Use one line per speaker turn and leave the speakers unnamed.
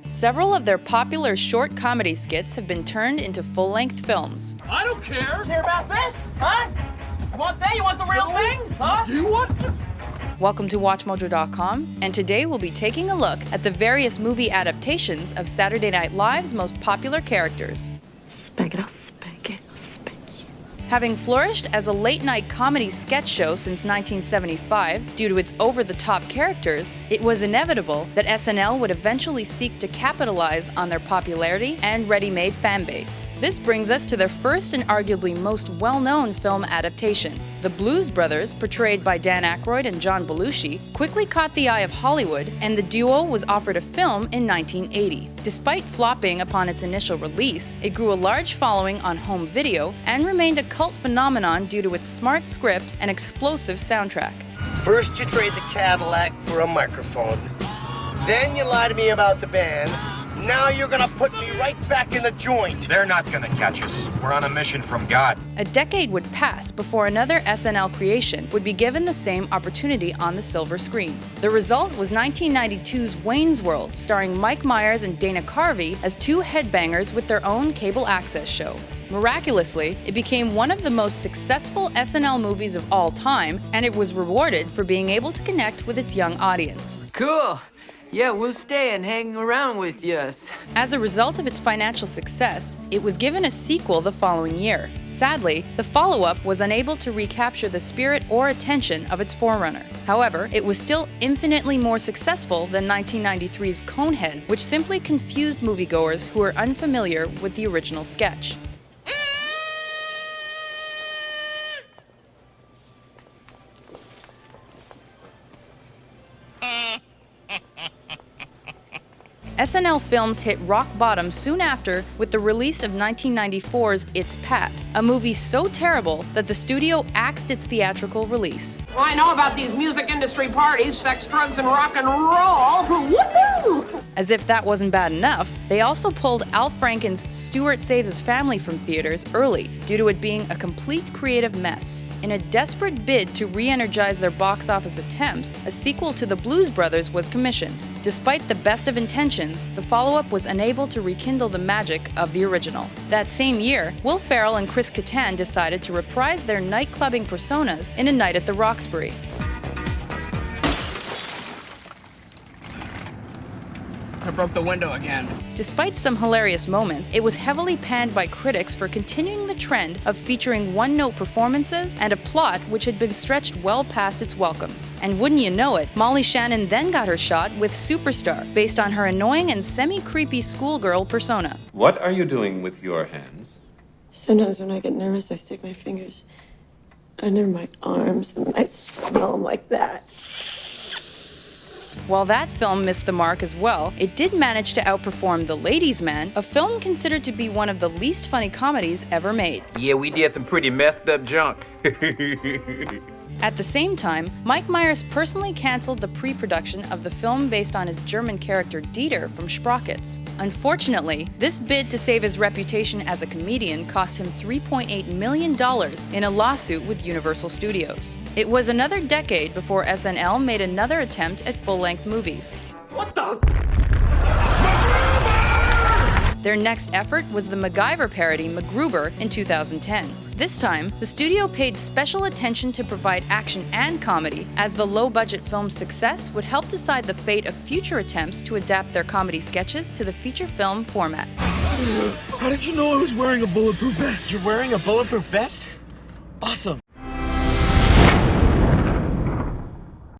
Several of their popular short comedy skits have been turned into full-length films.
I don't care!
Care about this? Huh? You want that? You want the real thing? Huh?
Do you want...
Welcome to WatchMojo.com, and today we'll be taking a look at the various movie adaptations of Saturday Night Live's most popular characters. Having flourished as a late-night comedy sketch show since 1975 due to its over-the-top characters, it was inevitable that SNL would eventually seek to capitalize on their popularity and ready-made fan base. This brings us to their first and arguably most well-known film adaptation. The Blues Brothers, portrayed by Dan Aykroyd and John Belushi, quickly caught the eye of Hollywood, and the duo was offered a film in 1980. Despite flopping upon its initial release, it grew a large following on home video and remained a cult phenomenon due to its smart script and explosive soundtrack.
First you trade the Cadillac for a microphone. Then you lie to me about the band. Now you're gonna put me right back in the joint.
They're not gonna catch us. We're on a mission from God.
A decade would pass before another SNL creation would be given the same opportunity on the silver screen. The result was 1992's Wayne's World, starring Mike Myers and Dana Carvey as two headbangers with their own cable access show. Miraculously, it became one of the most successful SNL movies of all time, and it was rewarded for being able to connect with its young audience.
Cool. Yeah, we'll stay and hang around with yous.
As a result of its financial success, it was given a sequel the following year. Sadly, the follow-up was unable to recapture the spirit or attention of its forerunner. However, it was still infinitely more successful than 1993's Coneheads, which simply confused moviegoers who were unfamiliar with the original sketch. SNL films hit rock bottom soon after with the release of 1994's It's Pat, a movie so terrible that the studio axed its theatrical release.
Well, I know about these music industry parties, sex, drugs, and rock and roll. Woohoo!
As if that wasn't bad enough, they also pulled Al Franken's Stuart Saves His Family from theaters early due to it being a complete creative mess. In a desperate bid to re-energize their box office attempts, a sequel to The Blues Brothers was commissioned. Despite the best of intentions, the follow-up was unable to rekindle the magic of the original. That same year, Will Ferrell and Chris Kattan decided to reprise their nightclubbing personas in A Night at the Roxbury.
I broke the window again.
Despite some hilarious moments, it was heavily panned by critics for continuing the trend of featuring one-note performances and a plot which had been stretched well past its welcome. And wouldn't you know it, Molly Shannon then got her shot with Superstar, based on her annoying and semi-creepy schoolgirl persona.
What are you doing with your hands?
Sometimes when I get nervous, I stick my fingers under my arms and I smell them like that.
While that film missed the mark as well, it did manage to outperform The Ladies' Man, a film considered to be one of the least funny comedies ever made.
Yeah, we did some pretty messed up junk.
At the same time, Mike Myers personally canceled the pre-production of the film based on his German character Dieter from Sprockets. Unfortunately, this bid to save his reputation as a comedian cost him $3.8 million in a lawsuit with Universal Studios. It was another decade before SNL made another attempt at full-length movies.
What the?
Their next effort was the MacGyver parody MacGruber in 2010. This time, the studio paid special attention to provide action and comedy, as the low-budget film's success would help decide the fate of future attempts to adapt their comedy sketches to the feature film format.
How did you know I was wearing a bulletproof vest?
You're wearing a bulletproof vest? Awesome.